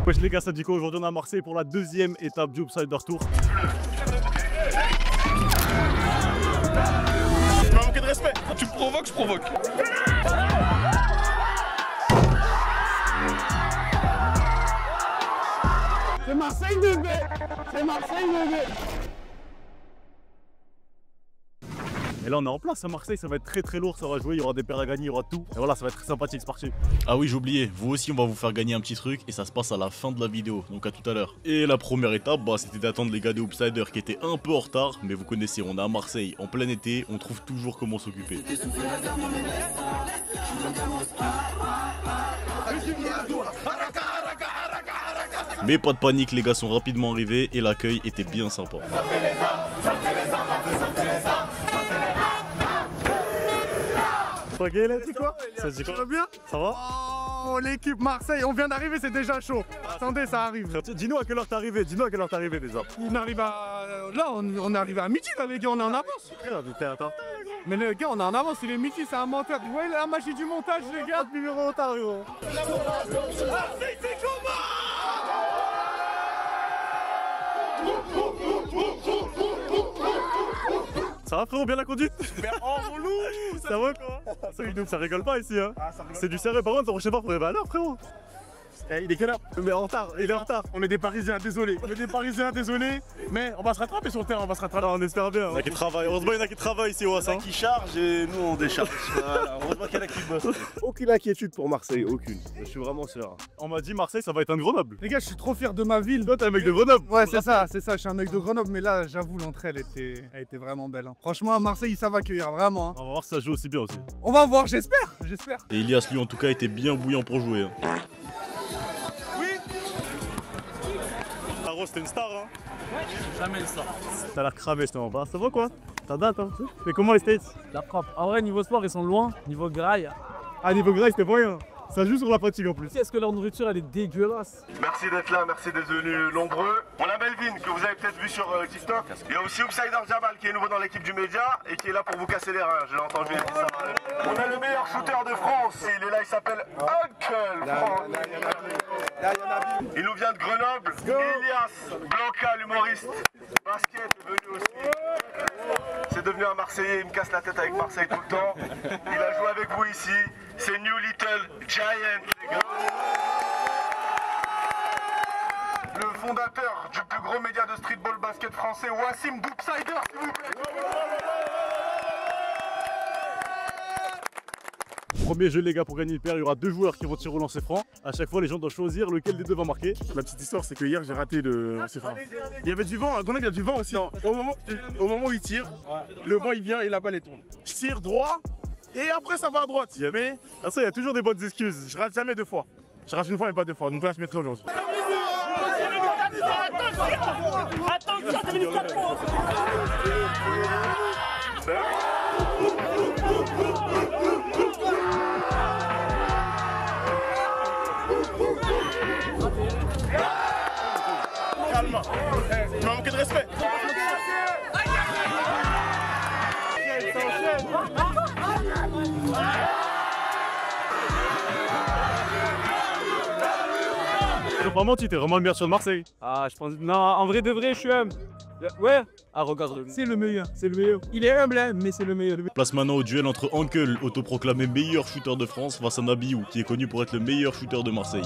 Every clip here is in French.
Wesh les gars, ça dit quoi? Aujourd'hui on est à Marseille pour la deuxième étape du Upsider Tour. Tu m'as manqué de respect. Tu me provoques, je provoque. C'est Marseille bébé. C'est Marseille bébé. Et là on est en place à Marseille, ça va être très lourd, ça va jouer, il y aura des paires à gagner, il y aura tout. Et voilà, ça va être très sympathique, c'est parti. Ah oui, j'ai oublié, vous aussi on va vous faire gagner un petit truc et ça se passe à la fin de la vidéo, donc à tout à l'heure. Et la première étape, c'était d'attendre les gars des Upsiders qui étaient un peu en retard, mais vous connaissez, on est à Marseille, en plein été, on trouve toujours comment s'occuper. Mais pas de panique, les gars sont rapidement arrivés et l'accueil était bien sympa. Tranquille, tu quoi? Ça dit quoi? Ça va bien? Ça va? Oh l'équipe Marseille, on vient d'arriver, c'est déjà chaud. Attendez, ça arrive. Dis-nous à quelle heure t'es arrivé, dis-nous à quelle heure t'es arrivé déjà. On arrive à... Là, on est arrivé à midi là les gars, on est en avance. Attends. Mais les gars, on est en avance, il est midi, c'est un menteur. Vous voyez la magie du montage les gars? Numéro en retard, gros. Ça va frérot, bien la conduite? Oh mon loup. Ça va quoi? Ça rigole pas ici hein. C'est du sérieux, par contre, je sais pas, faut arriver à l'heure frérot. Il est quelle heure? Mais en retard, il est en retard. On est des Parisiens, désolé. On est des Parisiens, désolé. Mais on va se rattraper sur le terrain, on va se rattraper. On espère bien. Il y en a qui travaillent, heureusement il y en a qui travaillent ici au Hassan. Qui charge et nous on décharge. Voilà, heureusement qu'il y en a qui bossent. Aucune inquiétude pour Marseille, aucune. Je suis vraiment sûr. On m'a dit Marseille ça va être un Grenoble. Les gars, je suis trop fier de ma ville. Toi t'es un mec de Grenoble. Ouais, c'est ça, je suis un mec de Grenoble, mais là, j'avoue, l'entrée, elle était vraiment belle. Hein. Franchement, à Marseille, ça va accueillir, vraiment. Hein. On va voir si ça joue aussi bien aussi. On va voir, j'espère. Et Elias lui en tout cas était bien bouillant pour jouer. Hein. Taro c'était une star hein. Jamais ça. T'as l'air cramé justement. Bah ça va quoi? T'as date hein. Mais comment les States? La frappe. En vrai, niveau sport, ils sont loin. Niveau graille. Ah niveau gras c'était pas rien. Ça joue sur la fatigue en plus. Est-ce que leur nourriture elle est dégueulasse? Merci d'être là, merci d'être venus nombreux. On a Melvin que vous avez peut-être vu sur TikTok. Il y a aussi Upsider Jamal qui est nouveau dans l'équipe du média et qui est là pour vous casser les reins. Je l'ai entendu, il a dit ça. On a le meilleur shooter de France et il est là, il s'appelle Uncle France. Il nous vient de Grenoble. Elias Blanca, l'humoriste. Basket est venu aussi. C'est devenu un Marseillais, il me casse la tête avec Marseille tout le temps. Il a joué avec vous ici. C'est New Little Giant, les gars. Le fondateur du plus gros média de streetball basket français, Wassim d'Upsider, s'il vous plaît. Premier jeu les gars, pour gagner une paire, il y aura 2 joueurs qui vont tirer au lancer franc. À chaque fois les gens doivent choisir lequel des deux va marquer. La petite histoire, c'est que hier, j'ai raté le lancer franc. Il y avait du vent, à Grenoble, il y a du vent aussi. Non, au moment où il tire, le vent il vient et la balle elle tourne. Je tire droit et après ça va à droite. Mais Ça, il y a toujours des bonnes excuses. je rate jamais 2 fois. Je rate une fois mais pas 2 fois. Donc là, je mettrai aujourd'hui. Attention, c'est minute 4 points. Calme. Tu m'as manqué de respect. T'as pas menti, t'es vraiment le meilleur sur de Marseille. Ah, je pense. Non, en vrai de vrai, je suis humble. Ouais. Ah, regarde-le. C'est le meilleur. Il est humble, hein, mais c'est le meilleur. Place maintenant au duel entre Uncle, autoproclamé meilleur shooter de France, face à Nabiou, qui est connu pour être le meilleur shooter de Marseille.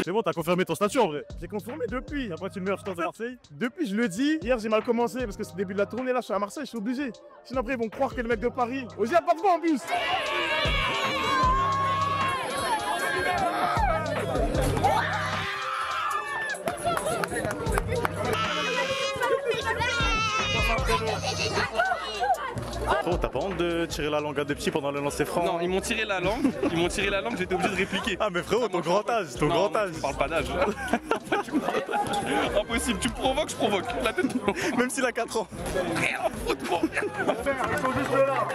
C'est bon, t'as confirmé ton statut en vrai. J'ai confirmé depuis. Après tu le meilleur shooter de Marseille. Depuis, je le dis. Hier, j'ai mal commencé parce que c'est le début de la tournée. Là, je suis à Marseille, je suis obligé. Sinon, après, ils vont croire que le mec de Paris. Aussi, il n'y a pas de vent en bus. Oh, t'as pas honte de tirer la langue à des petits pendant le lancer franc? Non, ils m'ont tiré la langue, j'étais obligé de répliquer. Ah mais frérot, ton grand âge, ton grand âge. Tu parles pas d'âge. Impossible, tu me provoques, je provoque. La tête. Même s'il a 4 ans. Ils sont juste là.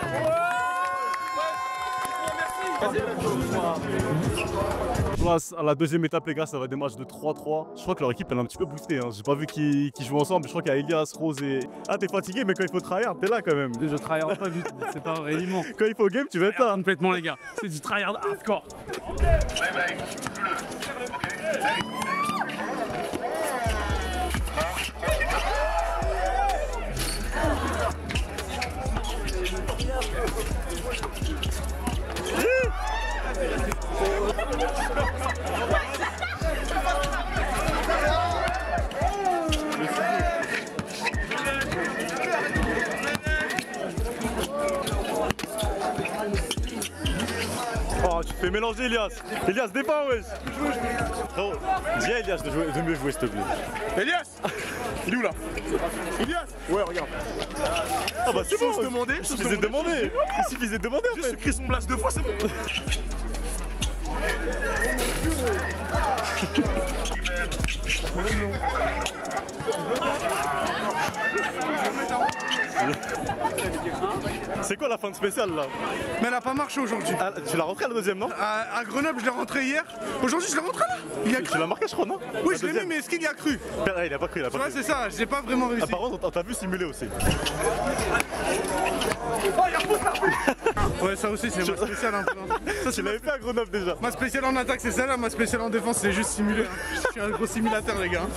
Là, à la deuxième étape, les gars, ça va être des matchs de 3-3. Je crois que leur équipe, elle est un petit peu boostée. Hein. J'ai pas vu qu'ils jouent ensemble, mais je crois qu'il y a Elias, Rose et... Ah, t'es fatigué, mais quand il faut tryhard, t'es là quand même. Je tryhard pas du tout, c'est pas un réellement. Quand il faut game, tu vas être là. Complètement, les gars. C'est du tryhard hardcore. Oh, tu te fais mélanger, Elias. Elias, défends, wesh. Oh, dis à Elias de mieux jouer, s'il te plaît. Elias, il est où là? Elias. Ouais, regarde. Ah bah c'est bon, se demander. Il suffisait de demander. Il suffisait de demander, en fait. Juste écrit son blast 2 fois, c'est bon. C'est quoi la fin de spéciale là? Mais elle a pas marché aujourd'hui. Ah, tu l'as rentré à la deuxième, non? À Grenoble, je l'ai rentré hier. Aujourd'hui, je l'ai rentré là. Il a cru. Tu l'as marqué, je crois, non? Oui, La je l'ai mis, deuxième. mais est-ce qu'il y a cru? Ah, il a pas cru, il a pas Ouais, cru. c'est ça, j'ai pas vraiment réussi. Ah, par contre, on t'a vu simuler aussi. Ouais, ça aussi, c'est ma spéciale un peu. Ça, tu l'avais fait à Grenoble déjà. Ma spéciale en attaque, c'est celle-là. Ma spéciale en défense, c'est juste simuler. Hein. Je suis un gros simulateur, les gars.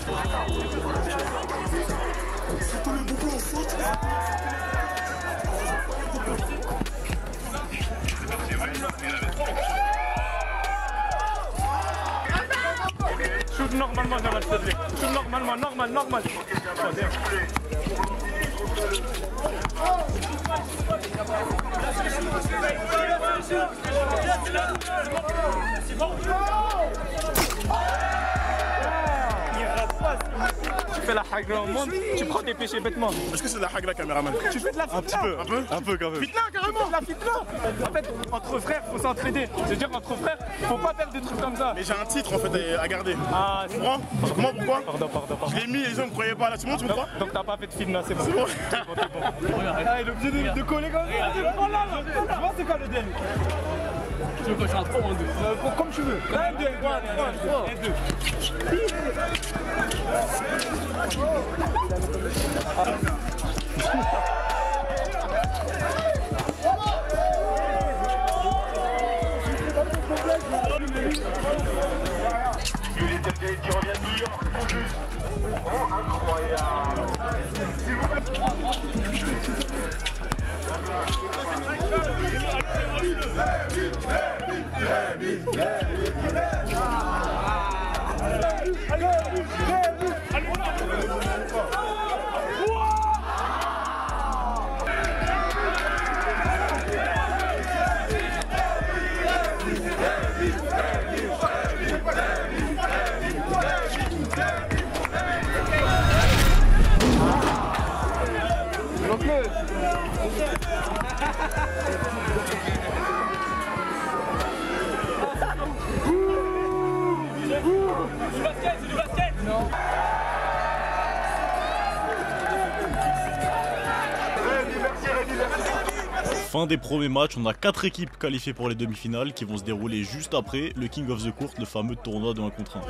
Shoot normalement, Jamal, s'il te plaît. Shoot normalement, normal. Oh, bien. Tu fais la hagra au monde, tu prends des péchés bêtement. Est-ce que c'est de la hagra, caméraman? Tu fais de la Un petit peu, un peu quand même. Fitna, carrément. la fitna. En fait, entre frères, faut s'entraider. C'est-à-dire entre frères, faut pas faire des trucs comme ça. Mais j'ai un titre en fait à garder. Ah, Tu comprends? Comment, pourquoi? Pardon. Je l'ai mis, les gens ne croyaient pas. Là, tu montes, tu me crois? Donc t'as pas fait de fitna, c'est bon. C'est bon. Ah, il est obligé de coller comme ça. Oh là, je vois c'est quoi le DM. Tu veux que je rentre en deux? Comme tu veux. Un, deux, un, deux. Qui revient de New York. Oh, incroyable. Fin des premiers matchs, on a 4 équipes qualifiées pour les demi-finales qui vont se dérouler juste après le King of the Court, le fameux tournoi de 1 contre 1.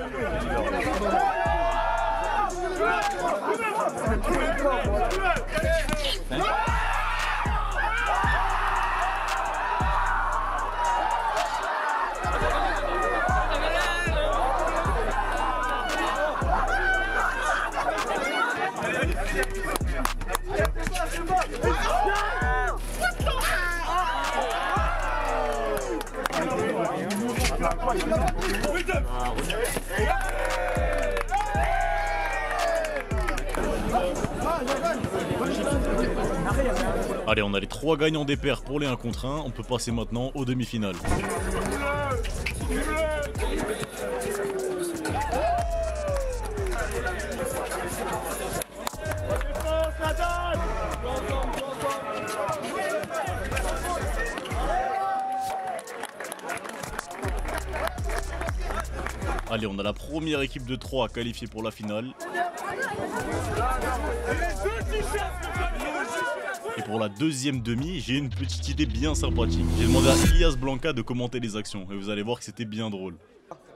Allez, on a les 3 gagnants des paires pour les 1 contre 1, on peut passer maintenant aux demi-finales. Allez, on a la première équipe de 3 qualifiée pour la finale. Et pour la deuxième demi, j'ai une petite idée bien sympathique. J'ai demandé à Ilias Blanca de commenter les actions et vous allez voir que c'était bien drôle.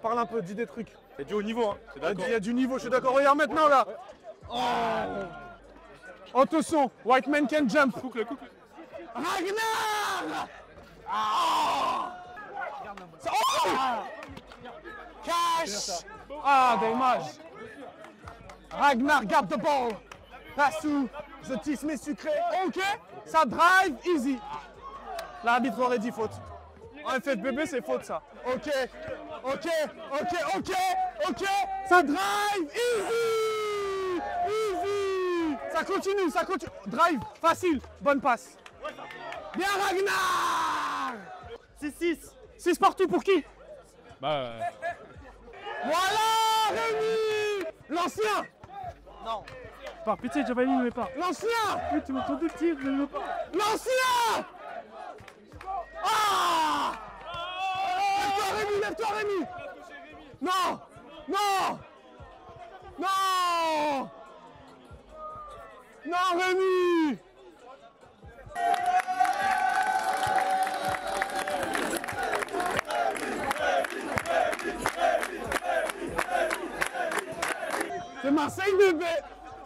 Parle un peu, dis des trucs. Il y a du haut niveau, hein. Il y a du niveau, je suis d'accord. Regarde maintenant là. Oh. Attention, White Man can jump. Couple. Ragnar. Oh. Cash. Ah, dommage. Ragnar garde the ball. Passou, je tisse mes sucrés. Ok, ça drive easy. L'arbitre aurait dit faute. En FFBB, c'est faute ça. Ok. Ça drive easy. Ça continue. Drive, facile, bonne passe. Bien Ragnar. 6-6. 6 partout pour qui? Bah. Voilà, Rémi. L'ancien. Non. Par pitié, Javali ne met pas. L'ancien. Oui, tu m'entends de tir, je ne veux pas. L'ancien. Ah. Lève-toi Rémi. Non. Non Rémi.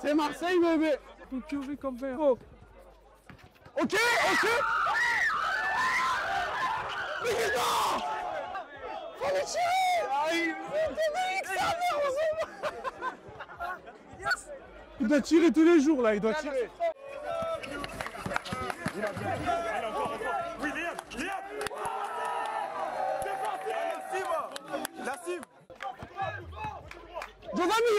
C'est Marseille bébé. Donc tu veux comme faire. Oh. Ok. Mais non. Faut le tirer. Il doit tirer tous les jours là, il doit tirer. Oui, Liam. La cible. Giovanni.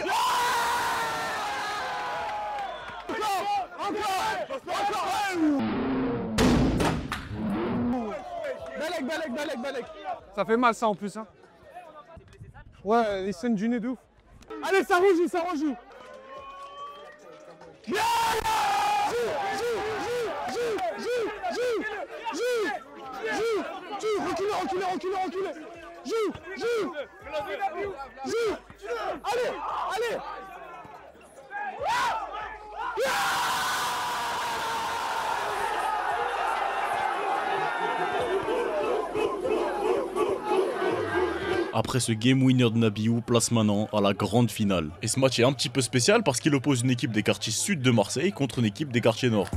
Encore. Balek. Ça fait mal ça en plus hein. Ouais, les scènes du nez de ouf. Allez, ça rejoue. Bien. Joue. Reculez. Joue. Allez. Après ce game winner de Nabiou, place maintenant à la grande finale. Et ce match est un petit peu spécial parce qu'il oppose une équipe des quartiers sud de Marseille contre une équipe des quartiers nord.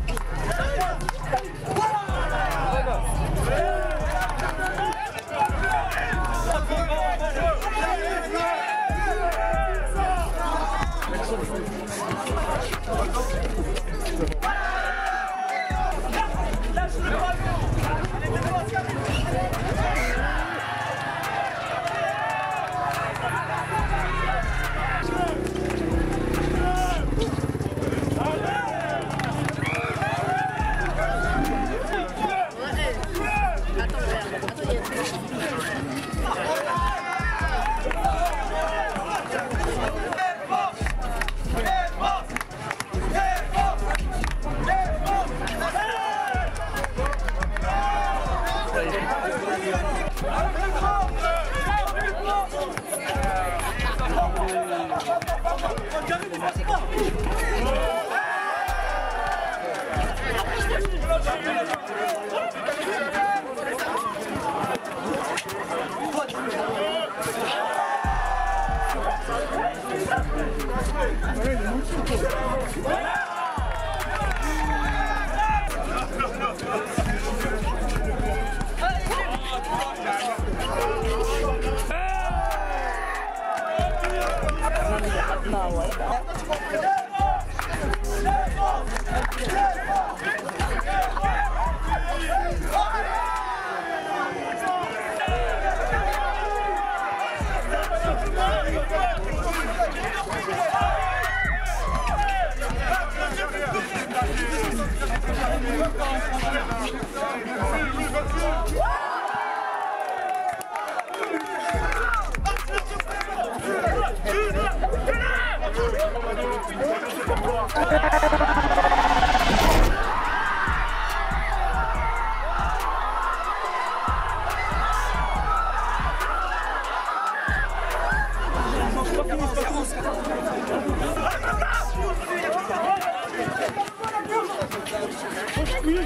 14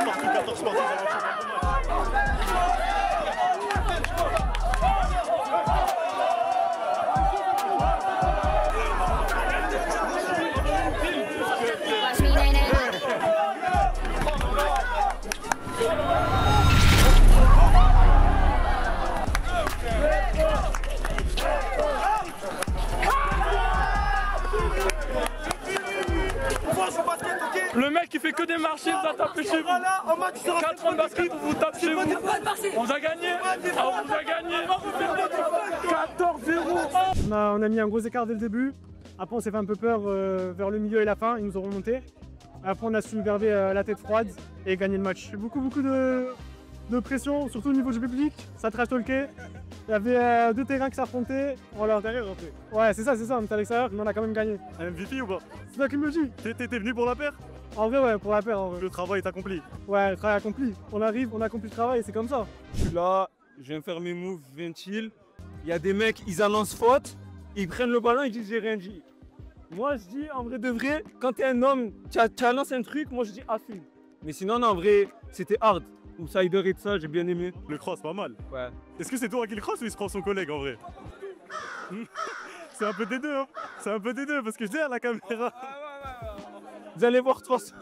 partout, 14 partout. Le mec qui fait que des marchés, vous a tapé chez vous. 4 ans de basket, vous tapez chez vous. On vous a gagné. On vous a gagné. 14-0. On a mis un gros écart dès le début. Après, on s'est fait un peu peur vers le milieu et la fin. Ils nous ont remonté. Après, on a su garder la tête froide et gagner le match. Beaucoup de pression, surtout au niveau du public. Ça trash talkait. Il y avait 2 terrains qui s'affrontaient. On l'a intérieur en fait. Ouais, c'est ça, on était à l'extérieur, mais on a quand même gagné. Un MVP ou pas? C'est toi qui me le dis. T'es venu pour la paire? En vrai, ouais, pour la paire. En vrai. Le travail est accompli. Ouais, le travail accompli. On arrive, on accomplit le travail et c'est comme ça. Je suis là, je viens faire mes moves, je viens chill. Il y a des mecs, ils annoncent faute, ils prennent le ballon, ils disent j'ai rien dit. Moi je dis en vrai de vrai, quand t'es un homme, tu annonces un truc, moi je dis assume. Mais sinon, non, en vrai, c'était hard. Outsider et tout ça, j'ai bien aimé. Le cross, pas mal. Ouais. Est-ce que c'est toi qui le cross ou il se prend son collègue en vrai? C'est un peu des deux, hein. C'est un peu des deux parce que je dis à la caméra. Vous allez voir de toute façon.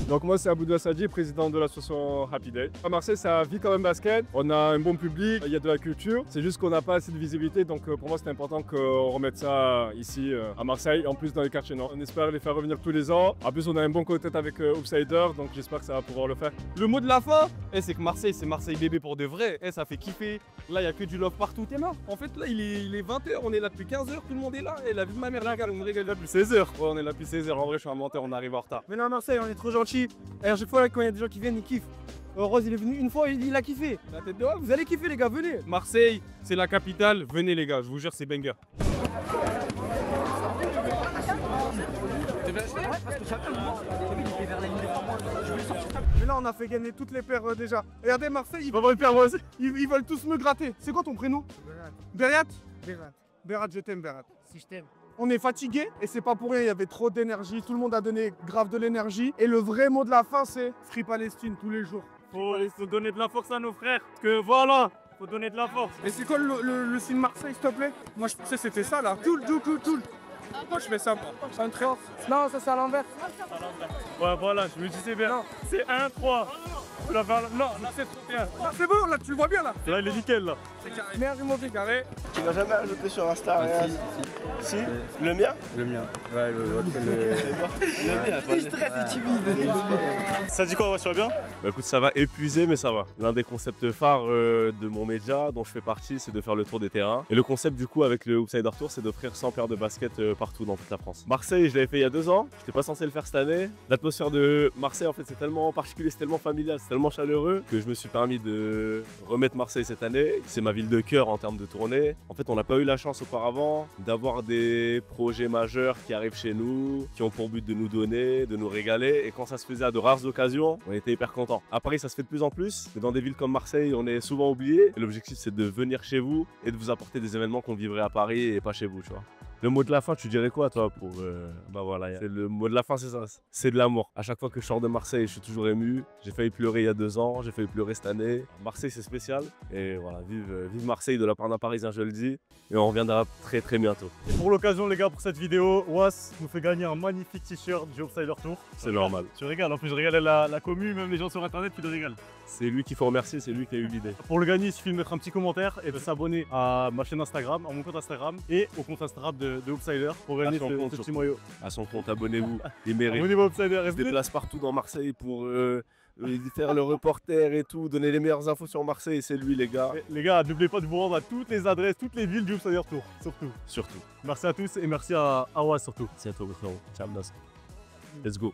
Donc moi c'est Aboudou Assadi, président de l'association Happy Day. À Marseille ça vit quand même basket, on a un bon public, il y a de la culture, c'est juste qu'on n'a pas assez de visibilité donc pour moi c'est important qu'on remette ça ici à Marseille, en plus dans les quartiers nord. On espère les faire revenir tous les ans, en plus on a un bon contact avec Outsider donc j'espère que ça va pouvoir le faire. Le mot de la fin, c'est que Marseille c'est Marseille bébé pour de vrai, ça fait kiffer. Là il y a que du love partout, t'es mort. En fait là il est 20h, on est là depuis 15h, tout le monde est là et la vie de ma mère là, regarde, on est là depuis 16h. Ouais on est là depuis 16h, en vrai je suis un menteur, on arrive en retard. Mais non, à Marseille, on est trop gentils. Et à chaque fois, quand il y a des gens qui viennent, ils kiffent. Rose, il est venu une fois, il a kiffé. La tête de haut, vous allez kiffer les gars, venez. Marseille, c'est la capitale, venez les gars, je vous jure, c'est banger. Mais là, on a fait gagner toutes les paires déjà. Regardez, Marseille, ils veulent tous me gratter. C'est quoi ton prénom? Berat. Berat, je t'aime, Berat. Si je t'aime. On est fatigué et c'est pas pour rien, il y avait trop d'énergie, tout le monde a donné grave de l'énergie. Et le vrai mot de la fin, c'est Free Palestine tous les jours. Faut donner de la force à nos frères. Parce que voilà, faut donner de la force. Et c'est quoi le signe Marseille, s'il te plaît? Moi, je pensais que c'était ça là. Toul. Moi, je fais ça. C'est un trait. Non, ça c'est à l'envers. Ouais, voilà, je me disais bien. C'est 1-3. Non, là c'est trop bien. Ah, c'est bon, là, tu le vois bien là. Là, il est nickel là. Merde, ils m'ont fait carré. Tu l'as jamais ajouté sur Insta, rien. Si. Le mien? Le mien. Ouais, Il stresse, il est timide. Ça dit quoi, ouais, tu vas bien? Bah écoute, ça va épuiser, mais ça va. L'un des concepts phares de mon média dont je fais partie, c'est de faire le tour des terrains. Et le concept du coup avec le Outsider Tour, c'est d'offrir 100 paires de baskets partout dans toute la France. Marseille, je l'avais fait il y a 2 ans. J'étais pas censé le faire cette année. L'atmosphère de Marseille, en fait, c'est tellement particulier, c'est tellement familial, c'est tellement chaleureux que je me suis permis de remettre Marseille cette année. C'est ma ville de cœur en termes de tournée. En fait, on n'a pas eu la chance auparavant d'avoir des projets majeurs qui arrivent chez nous, qui ont pour but de nous donner, de nous régaler. Et quand ça se faisait à de rares occasions, on était hyper contents. À Paris, ça se fait de plus en plus, mais dans des villes comme Marseille, on est souvent oublié. Et l'objectif, c'est de venir chez vous et de vous apporter des événements qu'on vivrait à Paris et pas chez vous, tu vois. Le mot de la fin, tu dirais quoi toi pour bah voilà, le mot de la fin, c'est ça, c'est de l'amour. À chaque fois que je sors de Marseille, je suis toujours ému. J'ai failli pleurer il y a 2 ans, j'ai failli pleurer cette année. Marseille, c'est spécial et voilà, vive Marseille de la part d'un Parisien, je le dis. Et on reviendra très très bientôt. Et pour l'occasion les gars, pour cette vidéo, Was nous fait gagner un magnifique t-shirt du Outsider Tour. C'est normal. Tu régales, en plus je régale la commu, même les gens sur internet qui le régalent. C'est lui qu'il faut remercier, c'est lui qui a eu l'idée. Pour le gagner, il suffit de mettre un petit commentaire et de s'abonner à ma chaîne Instagram, à mon compte Instagram et au compte Instagram de Outsider pour gagner ce petit maillot. À son compte, abonnez-vous, il mérite. Abonnez-vous à Outsider. Il se déplace partout dans Marseille pour faire le reporter et tout, donner les meilleures infos sur Marseille, c'est lui les gars. Et les gars, n'oubliez pas de vous rendre à toutes les adresses, toutes les villes du Outsider Tour, Surtout. Merci à tous et merci à Was surtout. C'est à toi, frérot. Ciao, Let's go.